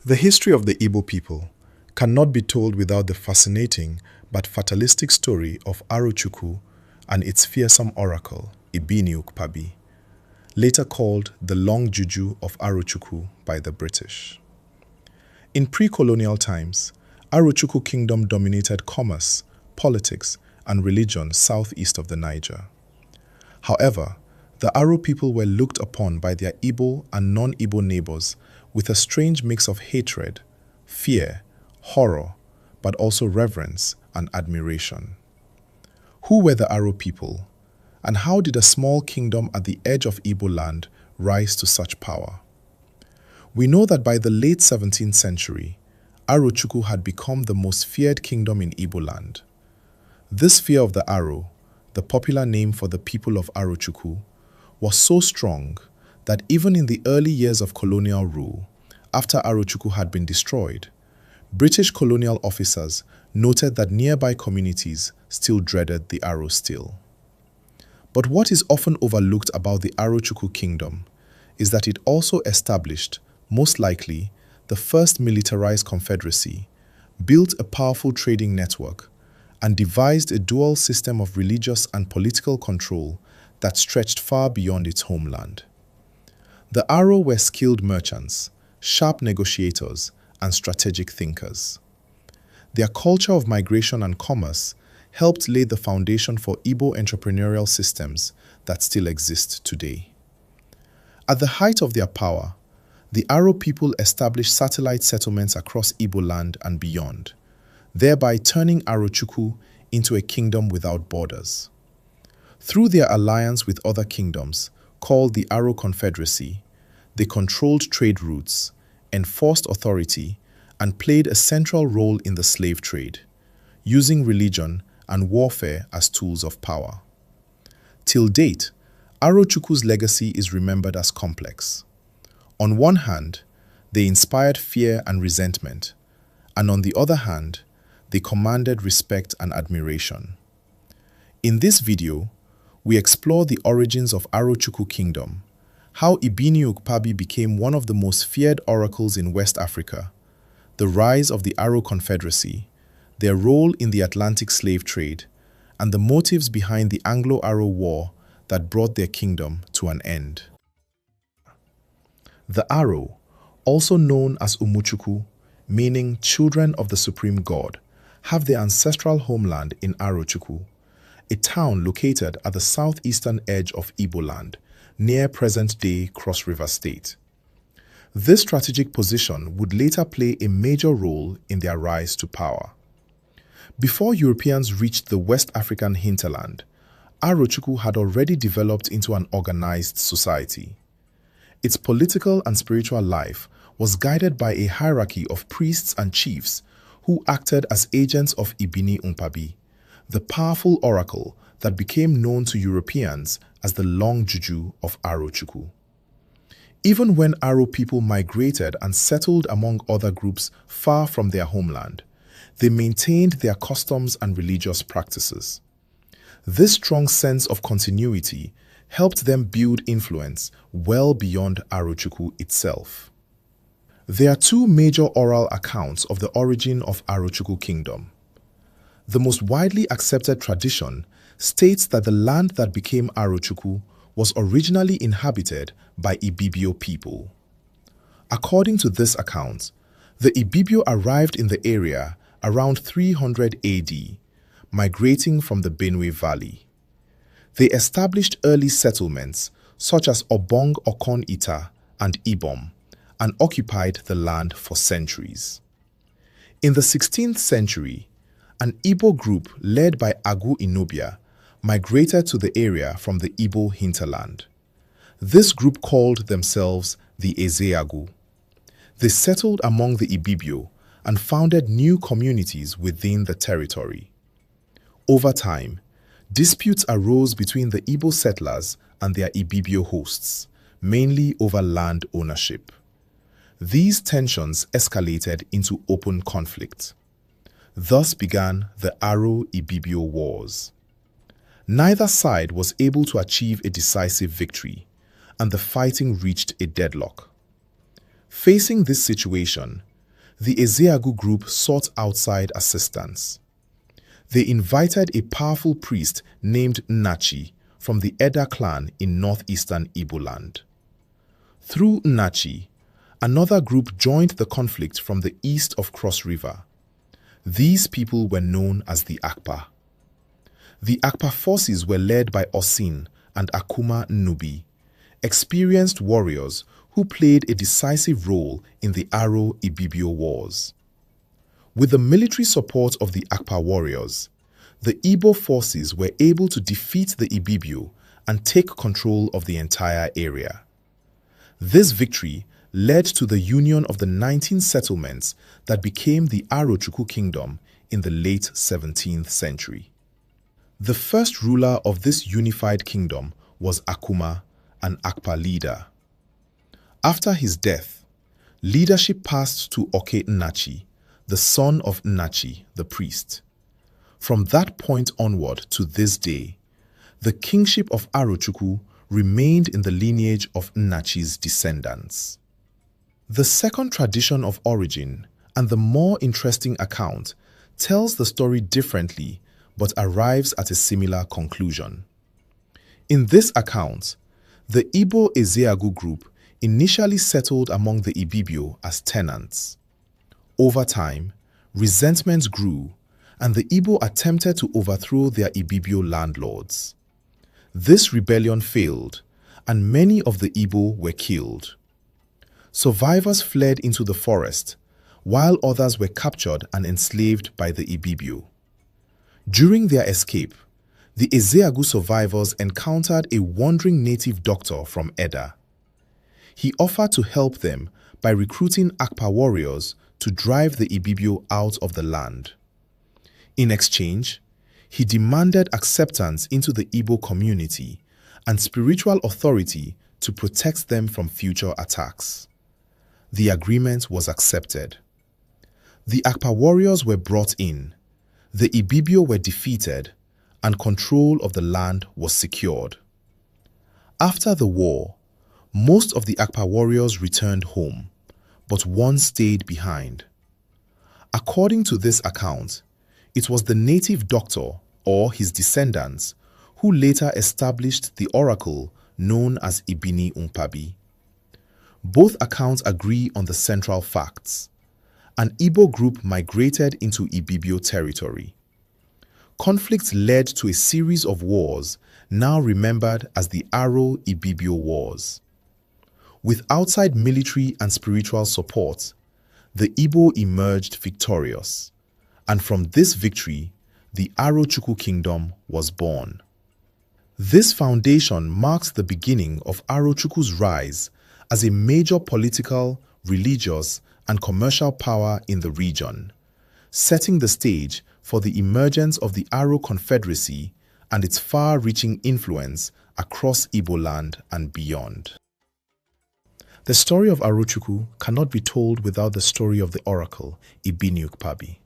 The history of the Igbo people cannot be told without the fascinating but fatalistic story of Arochukwu and its fearsome oracle, Ibini Ukpabi, later called the Long Juju of Arochukwu by the British. In pre-colonial times, Arochukwu Kingdom dominated commerce, politics, and religion southeast of the Niger. However, the Aro people were looked upon by their Igbo and non-Igbo neighbors with a strange mix of hatred, fear, horror, but also reverence and admiration. Who were the Aro people, and how did a small kingdom at the edge of Igboland rise to such power? We know that by the late 17th century, Arochukwu had become the most feared kingdom in Igboland. This fear of the Aro, the popular name for the people of Arochukwu, was so strong that even in the early years of colonial rule, after Arochukwu had been destroyed, British colonial officers noted that nearby communities still dreaded the Aro still. But what is often overlooked about the Arochukwu Kingdom is that it also established, most likely, the first militarized confederacy, built a powerful trading network, and devised a dual system of religious and political control that stretched far beyond its homeland. The Aro were skilled merchants, sharp negotiators, and strategic thinkers. Their culture of migration and commerce helped lay the foundation for Igbo entrepreneurial systems that still exist today. At the height of their power, the Aro people established satellite settlements across Igboland and beyond, thereby turning Arochukwu into a kingdom without borders. Through their alliance with other kingdoms, called the Aro Confederacy, they controlled trade routes, enforced authority, and played a central role in the slave trade, using religion and warfare as tools of power. Till date, Arochukwu's legacy is remembered as complex. On one hand, they inspired fear and resentment, and on the other hand, they commanded respect and admiration. In this video, we explore the origins of Arochukwu Kingdom, how Ibini Ukpabi became one of the most feared oracles in West Africa, the rise of the Aro Confederacy, their role in the Atlantic slave trade, and the motives behind the Anglo-Aro War that brought their kingdom to an end. The Aro, also known as Umuchukwu, meaning children of the supreme god, have their ancestral homeland in Arochukwu, a town located at the southeastern edge of Igboland, near present-day Cross River State. This strategic position would later play a major role in their rise to power. Before Europeans reached the West African hinterland, Arochukwu had already developed into an organized society. Its political and spiritual life was guided by a hierarchy of priests and chiefs who acted as agents of Ibini Ukpabi, the powerful oracle that became known to Europeans as the Long Juju of Arochukwu. Even when Aro people migrated and settled among other groups far from their homeland, they maintained their customs and religious practices. This strong sense of continuity helped them build influence well beyond Arochukwu itself. There are two major oral accounts of the origin of Arochukwu Kingdom. The most widely accepted tradition states that the land that became Arochukwu was originally inhabited by Ibibio people. According to this account, the Ibibio arrived in the area around 300 AD, migrating from the Benue Valley. They established early settlements such as Obong Okon Ita and Ibom, and occupied the land for centuries. In the 16th century, an Igbo group led by Agu Inobia migrated to the area from the Igbo hinterland. This group called themselves the Ezeagu. They settled among the Ibibio and founded new communities within the territory. Over time, disputes arose between the Igbo settlers and their Ibibio hosts, mainly over land ownership. These tensions escalated into open conflict. Thus began the Aro-Ibibio Wars. Neither side was able to achieve a decisive victory, and the fighting reached a deadlock. Facing this situation, the Ezeagu group sought outside assistance. They invited a powerful priest named Nnachi from the Eda clan in northeastern Igboland. Through Nnachi, another group joined the conflict from the east of Cross River. These people were known as the Akpa. The Akpa forces were led by Osin and Akuma Nnubi, experienced warriors who played a decisive role in the Aro-Ibibio wars. With the military support of the Akpa warriors, the Igbo forces were able to defeat the Ibibio and take control of the entire area. This victory led to the union of the 19 settlements that became the Arochukwu Kingdom in the late 17th century. The first ruler of this unified kingdom was Akuma, an Akpa leader. After his death, leadership passed to Oke Nnachi, the son of Nnachi, the priest. From that point onward to this day, the kingship of Arochukwu remained in the lineage of Nnachi's descendants. The second tradition of origin and the more interesting account tells the story differently but arrives at a similar conclusion. In this account, the Igbo Ezeagu group initially settled among the Ibibio as tenants. Over time, resentments grew and the Igbo attempted to overthrow their Ibibio landlords. This rebellion failed and many of the Igbo were killed. Survivors fled into the forest, while others were captured and enslaved by the Ibibio. During their escape, the Ezeagu survivors encountered a wandering native doctor from Eda. He offered to help them by recruiting Akpa warriors to drive the Ibibio out of the land. In exchange, he demanded acceptance into the Igbo community and spiritual authority to protect them from future attacks. The agreement was accepted. The Akpa warriors were brought in, the Ibibio were defeated, and control of the land was secured. After the war, most of the Akpa warriors returned home, but one stayed behind. According to this account, it was the native doctor or his descendants who later established the oracle known as Ibini Ukpabi. Both accounts agree on the central facts. An Igbo group migrated into Ibibio territory. Conflicts led to a series of wars now remembered as the Aro-Ibibio Wars. With outside military and spiritual support, the Igbo emerged victorious, and from this victory, the Arochukwu Kingdom was born. This foundation marks the beginning of Arochukwu's rise as a major political, religious, and commercial power in the region, setting the stage for the emergence of the Aro Confederacy and its far-reaching influence across Igboland and beyond. The story of Arochukwu cannot be told without the story of the oracle, Ibini Ukpabi.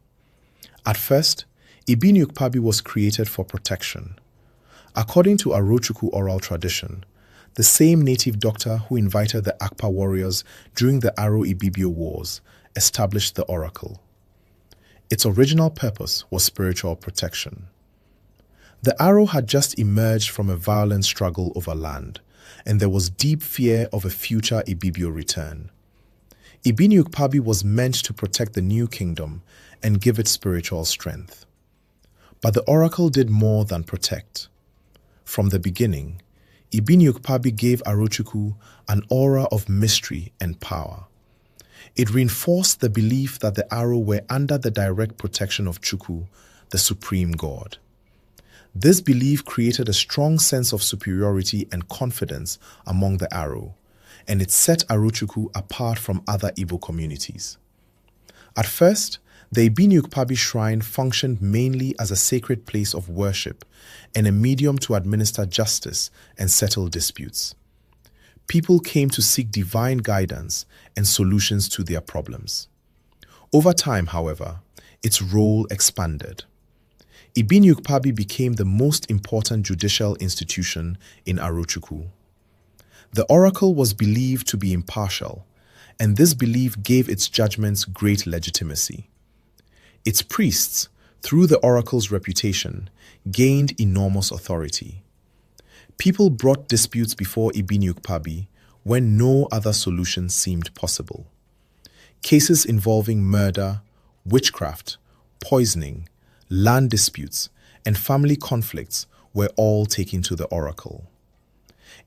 At first, Ibini Ukpabi was created for protection. According to Arochukwu oral tradition, the same native doctor who invited the Akpa warriors during the Aro-Ibibio wars established the oracle. Its original purpose was spiritual protection. The Aro had just emerged from a violent struggle over land, and there was deep fear of a future Ibibio return. Ibini Ukpabi was meant to protect the new kingdom and give it spiritual strength. But the oracle did more than protect. From the beginning, Ibini Ukpabi gave Arochukwu an aura of mystery and power. It reinforced the belief that the Aro were under the direct protection of Chukwu, the supreme god. This belief created a strong sense of superiority and confidence among the Aro, and it set Arochukwu apart from other Igbo communities. At first, the Ibini Ukpabi shrine functioned mainly as a sacred place of worship and a medium to administer justice and settle disputes. People came to seek divine guidance and solutions to their problems. Over time, however, its role expanded. Ibini Ukpabi became the most important judicial institution in Arochukwu. The oracle was believed to be impartial, and this belief gave its judgments great legitimacy. Its priests, through the oracle's reputation, gained enormous authority. People brought disputes before Ibini Ukpabi when no other solution seemed possible. Cases involving murder, witchcraft, poisoning, land disputes, and family conflicts were all taken to the oracle.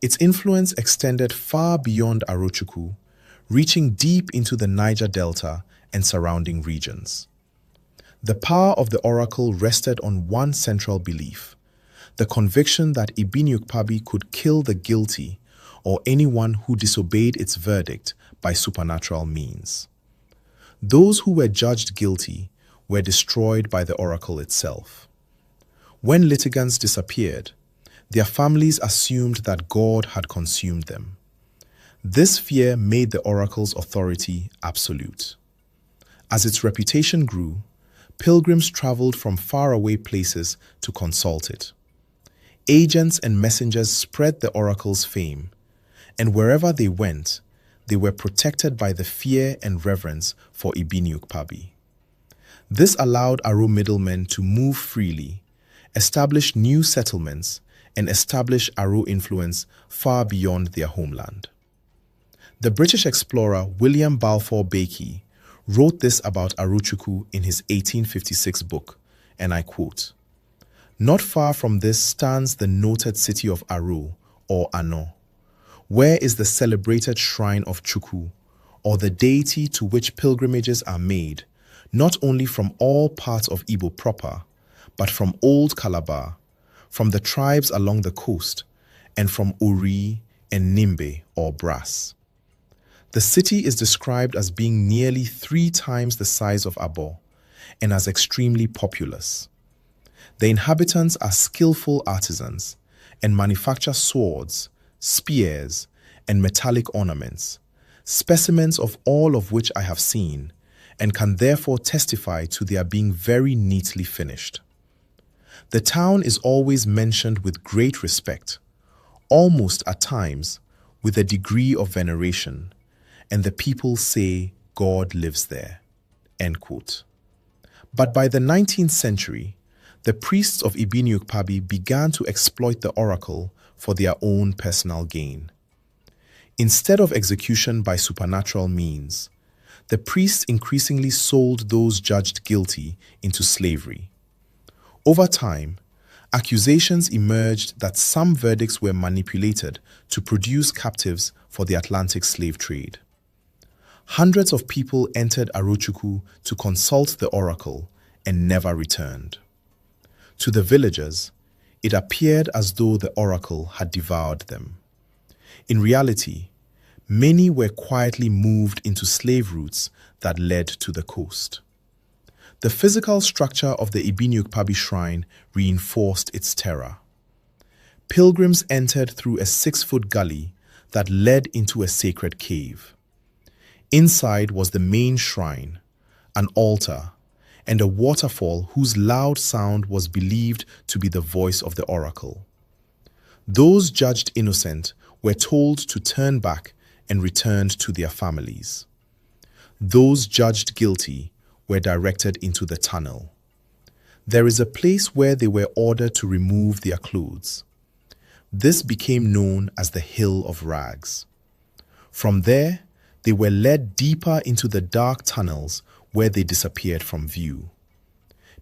Its influence extended far beyond Arochukwu, reaching deep into the Niger Delta and surrounding regions. The power of the oracle rested on one central belief: the conviction that Ibini Ukpabi could kill the guilty or anyone who disobeyed its verdict by supernatural means. Those who were judged guilty were destroyed by the oracle itself. When litigants disappeared, their families assumed that God had consumed them. This fear made the oracle's authority absolute. As its reputation grew, pilgrims traveled from faraway places to consult it. Agents and messengers spread the oracle's fame, and wherever they went, they were protected by the fear and reverence for Ibini Ukpabi. This allowed Aro middlemen to move freely, establish new settlements, and establish Aro influence far beyond their homeland. The British explorer William Balfour Beatty wrote this about Arochukwu in his 1856 book, and I quote, "Not far from this stands the noted city of Aro, or Ano, where is the celebrated shrine of Chukwu, or the deity to which pilgrimages are made, not only from all parts of Igbo proper, but from Old Calabar, from the tribes along the coast, and from Uri and Nimbe, or Brass." The city is described as being nearly 3 times the size of Abo, and as extremely populous. The inhabitants are skillful artisans and manufacture swords, spears, and metallic ornaments, specimens of all of which I have seen, and can therefore testify to their being very neatly finished. The town is always mentioned with great respect, almost at times with a degree of veneration, and the people say God lives there." End quote. But by the 19th century, the priests of Ibini Ukpabi began to exploit the oracle for their own personal gain. Instead of execution by supernatural means, the priests increasingly sold those judged guilty into slavery. Over time, accusations emerged that some verdicts were manipulated to produce captives for the Atlantic slave trade. Hundreds of people entered Arochukwu to consult the oracle and never returned. To the villagers, it appeared as though the oracle had devoured them. In reality, many were quietly moved into slave routes that led to the coast. The physical structure of the Ibini Ukpabi shrine reinforced its terror. Pilgrims entered through a 6-foot gully that led into a sacred cave. Inside was the main shrine, an altar, and a waterfall whose loud sound was believed to be the voice of the oracle. Those judged innocent were told to turn back and returned to their families. Those judged guilty were directed into the tunnel. There is a place where they were ordered to remove their clothes. This became known as the Hill of Rags. From there, they were led deeper into the dark tunnels where they disappeared from view.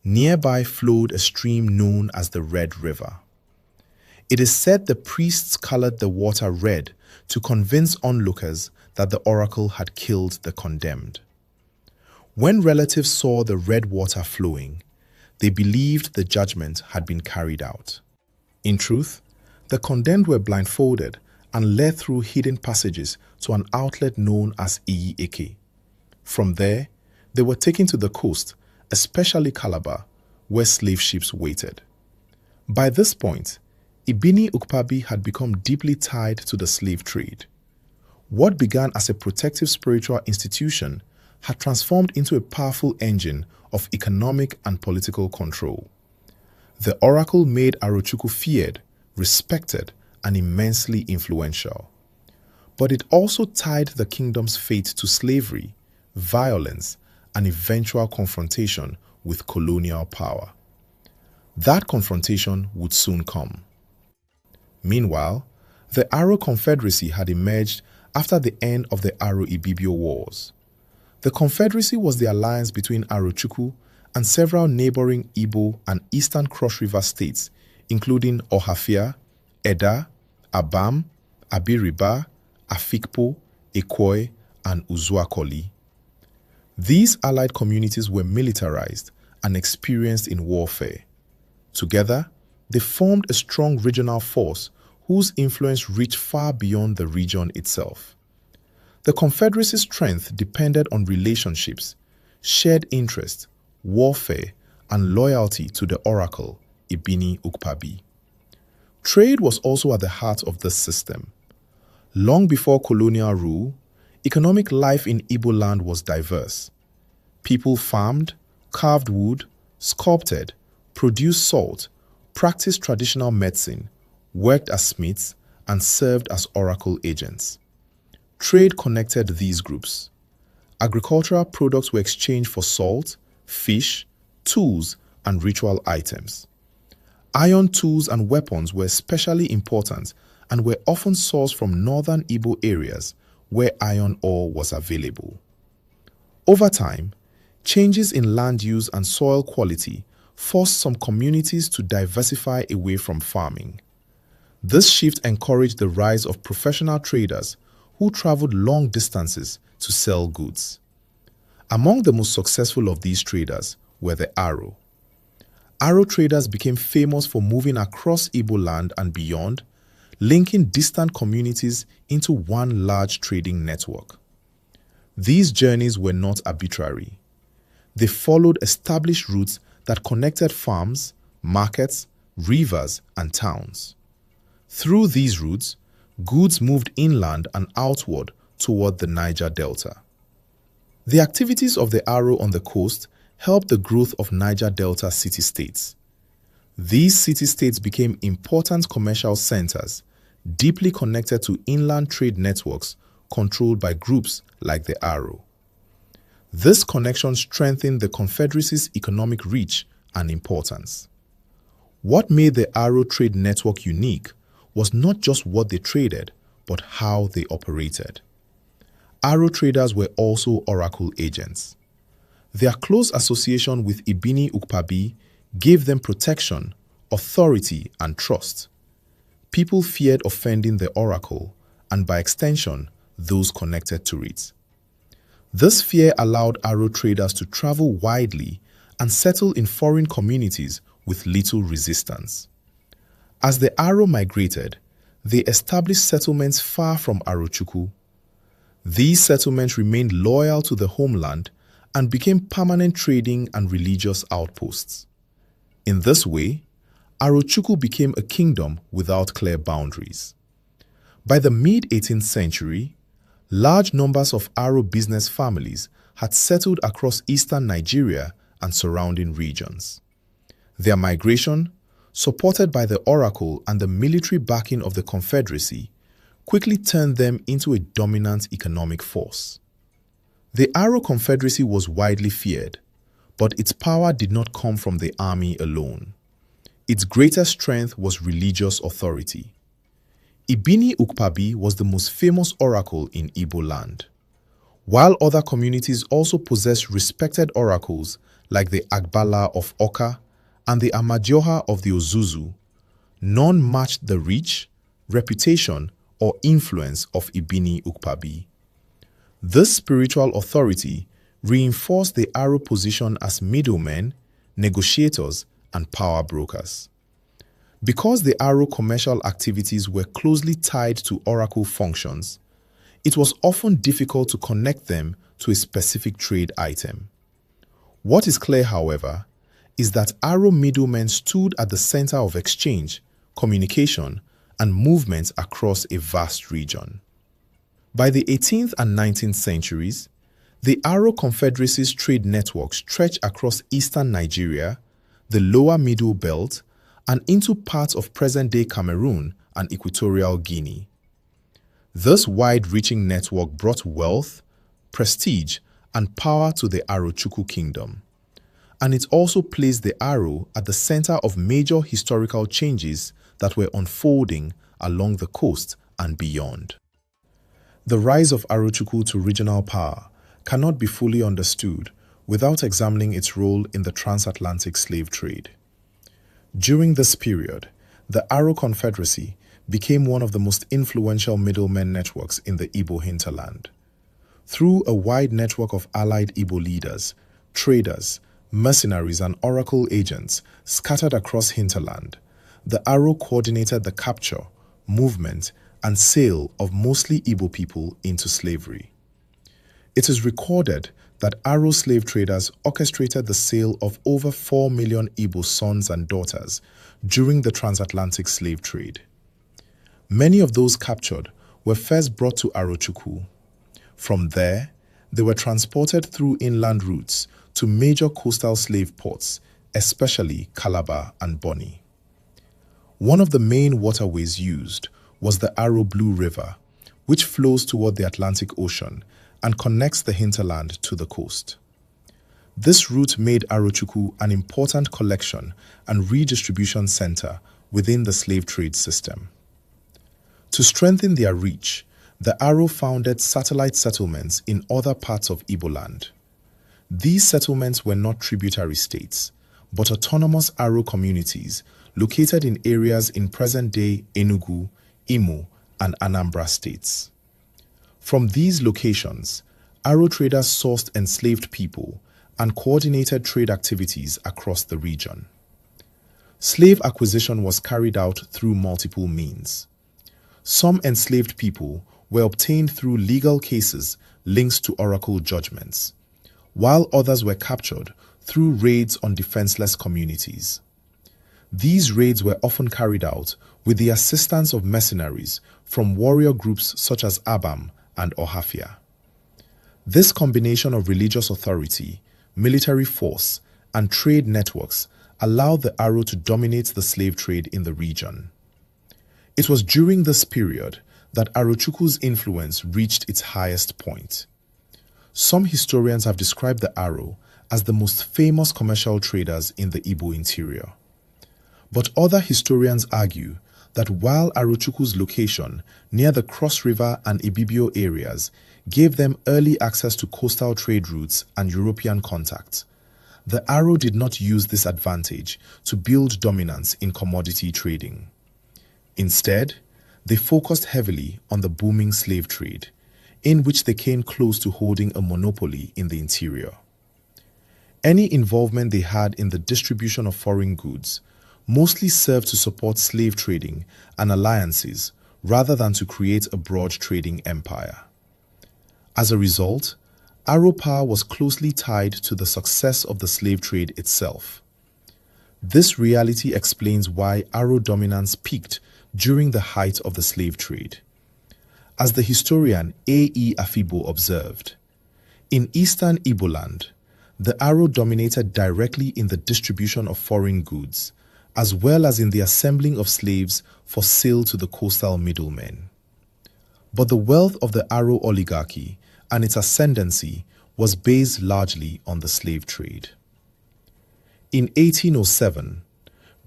Nearby flowed a stream known as the Red River. It is said the priests colored the water red to convince onlookers that the oracle had killed the condemned. When relatives saw the red water flowing, they believed the judgment had been carried out. In truth, the condemned were blindfolded and led through hidden passages to an outlet known as Iyi Eke. From there, they were taken to the coast, especially Calabar, where slave ships waited. By this point, Ibini Ukpabi had become deeply tied to the slave trade. What began as a protective spiritual institution had transformed into a powerful engine of economic and political control. The oracle made Arochukwu feared, respected, and immensely influential. but it also tied the kingdom's fate to slavery, violence, and eventual confrontation with colonial power. That confrontation would soon come. Meanwhile, the Aro Confederacy had emerged after the end of the Aro-Ibibio Wars. The Confederacy was the alliance between Arochukwu and several neighboring Igbo and Eastern Cross River states, including Ohafia, Eda, Abam, Abiriba, Afikpo, Ekoi, and Uzuakoli. These allied communities were militarized and experienced in warfare. Together, they formed a strong regional force whose influence reached far beyond the region itself. The Confederacy's strength depended on relationships, shared interests, warfare, and loyalty to the oracle, Ibini Ukpabi. Trade was also at the heart of this system. Long before colonial rule, economic life in Igboland was diverse. People farmed, carved wood, sculpted, produced salt, practiced traditional medicine, worked as smiths, and served as oracle agents. Trade connected these groups. Agricultural products were exchanged for salt, fish, tools, and ritual items. Iron tools and weapons were especially important and were often sourced from northern Igbo areas where iron ore was available. Over time, changes in land use and soil quality forced some communities to diversify away from farming. This shift encouraged the rise of professional traders who traveled long distances to sell goods. Among the most successful of these traders were the Aro. Aro traders became famous for moving across Igboland and beyond, linking distant communities into one large trading network. These journeys were not arbitrary. They followed established routes that connected farms, markets, rivers, and towns. Through these routes, goods moved inland and outward toward the Niger Delta. The activities of the Aro on the coast helped the growth of Niger Delta city-states. These city-states became important commercial centers, deeply connected to inland trade networks controlled by groups like the Aro. This connection strengthened the Confederacy's economic reach and importance. What made the Aro trade network unique was not just what they traded, but how they operated. Aro traders were also oracle agents. Their close association with Ibini Ukpabi gave them protection, authority, and trust. People feared offending the oracle, and by extension, those connected to it. This fear allowed Aro traders to travel widely and settle in foreign communities with little resistance. As the Aro migrated, they established settlements far from Arochukwu. These settlements remained loyal to the homeland and became permanent trading and religious outposts. In this way, Arochukwu became a kingdom without clear boundaries. By the mid-18th century, large numbers of Aro business families had settled across eastern Nigeria and surrounding regions. Their migration, supported by the oracle and the military backing of the Confederacy, quickly turned them into a dominant economic force. The Aro Confederacy was widely feared, but its power did not come from the army alone. Its greatest strength was religious authority. Ibini Ukpabi was the most famous oracle in Igboland. While other communities also possessed respected oracles like the Agbala of Oka and the Amadioha of the Ozuzu, none matched the reach, reputation, or influence of Ibini Ukpabi. This spiritual authority reinforced the Aro position as middlemen, negotiators, and power brokers. Because the Aro commercial activities were closely tied to oracle functions, it was often difficult to connect them to a specific trade item. What is clear, however, is that Aro middlemen stood at the center of exchange, communication, and movements across a vast region. By the 18th and 19th centuries, the Aro Confederacy's trade network stretched across eastern Nigeria, the lower Middle Belt, and into parts of present-day Cameroon and Equatorial Guinea. This wide-reaching network brought wealth, prestige, and power to the Arochukwu Kingdom, and it also placed the Aro at the center of major historical changes that were unfolding along the coast and beyond. The rise of Arochukwu to regional power cannot be fully understood without examining its role in the transatlantic slave trade. During this period, the Aro Confederacy became one of the most influential middlemen networks in the Igbo hinterland. Through a wide network of allied Igbo leaders, traders, mercenaries, and oracle agents scattered across hinterland, the Aro coordinated the capture, movement, and sale of mostly Igbo people into slavery. It is recorded that Aro slave traders orchestrated the sale of over 4 million Igbo sons and daughters during the transatlantic slave trade. Many of those captured were first brought to Arochukwu. From there, they were transported through inland routes to major coastal slave ports, especially Calabar and Bonny. One of the main waterways used was the Aro Blue River, which flows toward the Atlantic Ocean and connects the hinterland to the coast. This route made Arochukwu an important collection and redistribution center within the slave trade system. To strengthen their reach, the Aro founded satellite settlements in other parts of Igboland. These settlements were not tributary states, but autonomous Aro communities located in areas in present-day Enugu, Imo, and Anambra states. From these locations, Aro traders sourced enslaved people and coordinated trade activities across the region. Slave acquisition was carried out through multiple means. Some enslaved people were obtained through legal cases linked to oracle judgments, while others were captured through raids on defenseless communities. These raids were often carried out with the assistance of mercenaries from warrior groups such as Abam and Ohafia. This combination of religious authority, military force, and trade networks allowed the Aro to dominate the slave trade in the region. It was during this period that Arochukwu's influence reached its highest point. Some historians have described the Aro as the most famous commercial traders in the Igbo interior. But other historians argue that while Arochukwu's location near the Cross River and Ibibio areas gave them early access to coastal trade routes and European contacts, the Aro did not use this advantage to build dominance in commodity trading. Instead, they focused heavily on the booming slave trade, in which they came close to holding a monopoly in the interior. Any involvement they had in the distribution of foreign goods mostly served to support slave trading and alliances rather than to create a broad trading empire. As a result, Aro power was closely tied to the success of the slave trade itself. This reality explains why Aro dominance peaked during the height of the slave trade. As the historian A.E. Afibo observed, in eastern Igboland, the Aro dominated directly in the distribution of foreign goods, as well as in the assembling of slaves for sale to the coastal middlemen. But the wealth of the Aro oligarchy and its ascendancy was based largely on the slave trade. In 1807,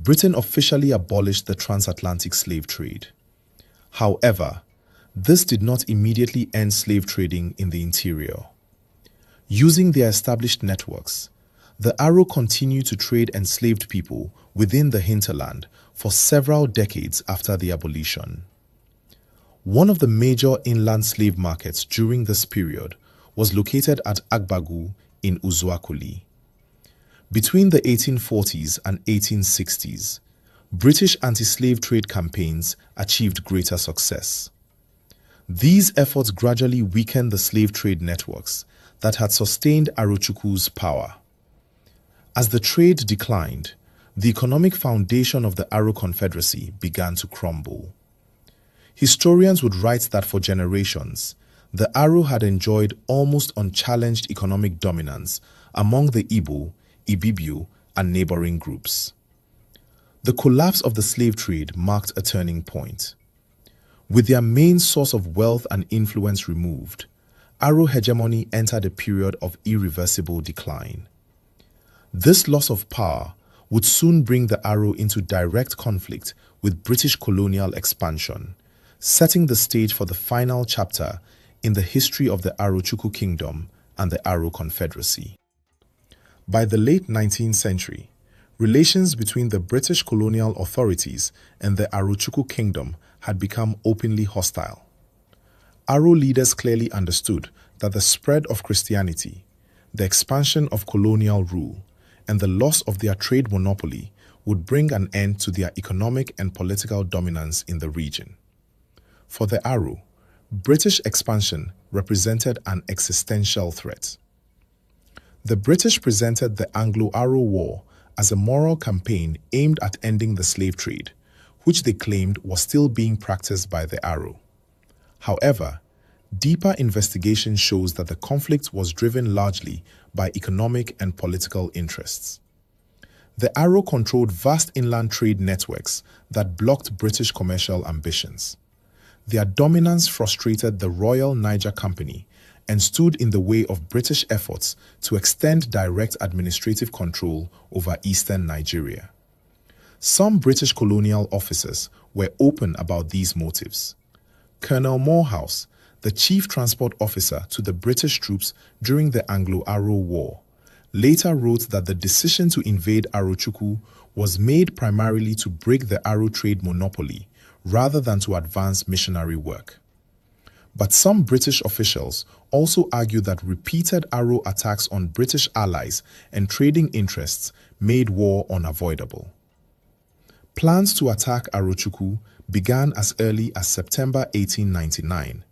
Britain officially abolished the transatlantic slave trade. However, this did not immediately end slave trading in the interior. Using their established networks, the Aro continued to trade enslaved people within the hinterland for several decades after the abolition. One of the major inland slave markets during this period was located at Agbagu in Uzuakuli. Between the 1840s and 1860s, British anti-slave trade campaigns achieved greater success. These efforts gradually weakened the slave trade networks that had sustained Arochukwu's power. As the trade declined, the economic foundation of the Aro Confederacy began to crumble. Historians would write that for generations, the Aro had enjoyed almost unchallenged economic dominance among the Igbo, Ibibio, and neighboring groups. The collapse of the slave trade marked a turning point. With their main source of wealth and influence removed, Aro hegemony entered a period of irreversible decline. This loss of power would soon bring the Aro into direct conflict with British colonial expansion, setting the stage for the final chapter in the history of the Arochukwu Kingdom and the Aro Confederacy. By the late 19th century, relations between the British colonial authorities and the Arochukwu Kingdom had become openly hostile. Aro leaders clearly understood that the spread of Christianity, the expansion of colonial rule, and the loss of their trade monopoly would bring an end to their economic and political dominance in the region. For the Aro, British expansion represented an existential threat. The British presented the Anglo-Aro War as a moral campaign aimed at ending the slave trade, which they claimed was still being practiced by the Aro. However, deeper investigation shows that the conflict was driven largely by economic and political interests. The Aro controlled vast inland trade networks that blocked British commercial ambitions. Their dominance frustrated the Royal Niger Company and stood in the way of British efforts to extend direct administrative control over eastern Nigeria. Some British colonial officers were open about these motives. Colonel Morehouse, the chief transport officer to the British troops during the Anglo-Aro War, later wrote that the decision to invade Arochukwu was made primarily to break the Aro trade monopoly rather than to advance missionary work. But some British officials also argued that repeated Aro attacks on British allies and trading interests made war unavoidable. Plans to attack Arochukwu began as early as September 1899,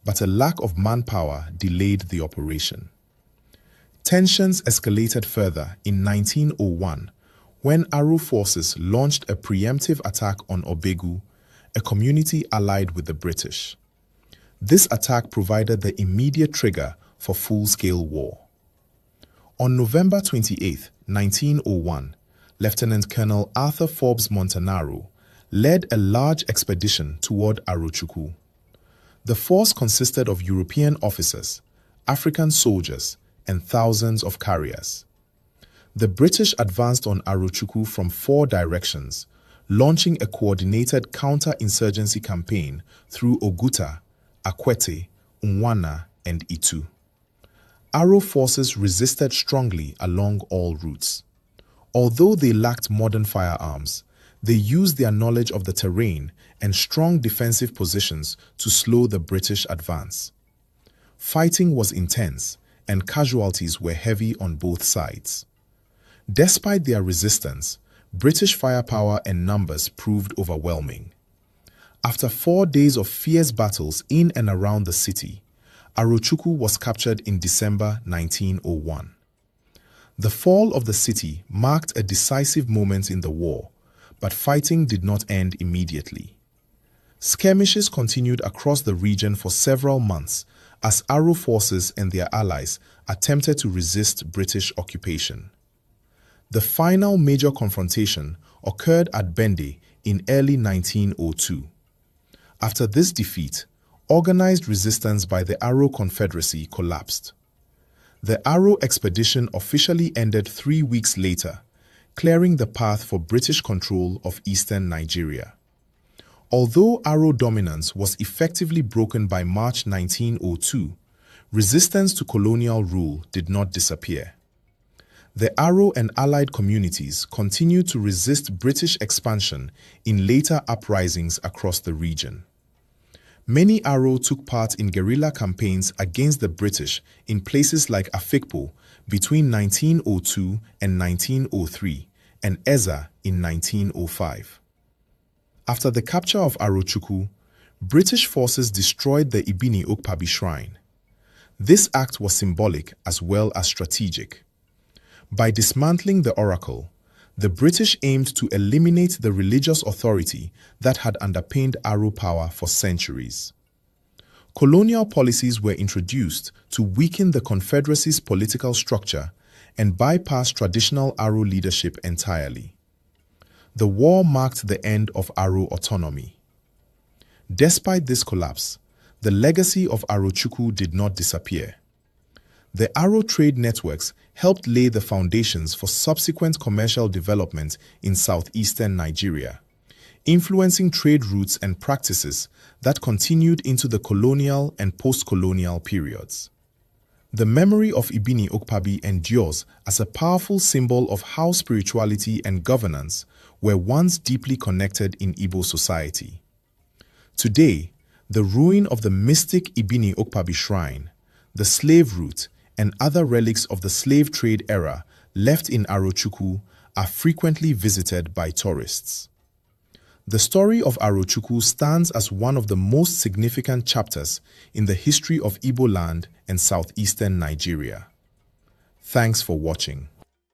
but a lack of manpower delayed the operation. Tensions escalated further in 1901 when Aro forces launched a preemptive attack on Obegu, a community allied with the British. This attack provided the immediate trigger for full-scale war. On November 28, 1901, Lieutenant Colonel Arthur Forbes Montanaro led a large expedition toward Arochukwu. The force consisted of European officers, African soldiers, and thousands of carriers. The British advanced on Arochukwu from 4 directions, launching a coordinated counter-insurgency campaign through Oguta, Akwete, Unwana, and Itu. Aro forces resisted strongly along all routes. Although they lacked modern firearms, they used their knowledge of the terrain and strong defensive positions to slow the British advance. Fighting was intense, and casualties were heavy on both sides. Despite their resistance, British firepower and numbers proved overwhelming. After 4 days of fierce battles in and around the city, Arochukwu was captured in December 1901. The fall of the city marked a decisive moment in the war, but fighting did not end immediately. Skirmishes continued across the region for several months as Aro forces and their allies attempted to resist British occupation. The final major confrontation occurred at Bende in early 1902. After this defeat, organized resistance by the Aro Confederacy collapsed. The Aro expedition officially ended 3 weeks later, clearing the path for British control of eastern Nigeria. Although Aro dominance was effectively broken by March 1902, resistance to colonial rule did not disappear. The Aro and allied communities continued to resist British expansion in later uprisings across the region. Many Aro took part in guerrilla campaigns against the British in places like Afikpo between 1902 and 1903 and Ezza in 1905. After the capture of Arochukwu, British forces destroyed the Ibini Ukpabi shrine. This act was symbolic as well as strategic. By dismantling the oracle, the British aimed to eliminate the religious authority that had underpinned Aro power for centuries. Colonial policies were introduced to weaken the Confederacy's political structure and bypass traditional Aro leadership entirely. The war marked the end of Aro autonomy. Despite this collapse, the legacy of Arochukwu did not disappear. The Aro trade networks helped lay the foundations for subsequent commercial development in southeastern Nigeria, influencing trade routes and practices that continued into the colonial and post-colonial periods. The memory of Ibini Ukpabi endures as a powerful symbol of how spirituality and governance were once deeply connected in Igbo society. Today, the ruin of the mystic Ibini Ukpabi shrine, the slave route, and other relics of the slave trade era left in Arochukwu are frequently visited by tourists. The story of Arochukwu stands as one of the most significant chapters in the history of Igboland and southeastern Nigeria. Thanks for watching.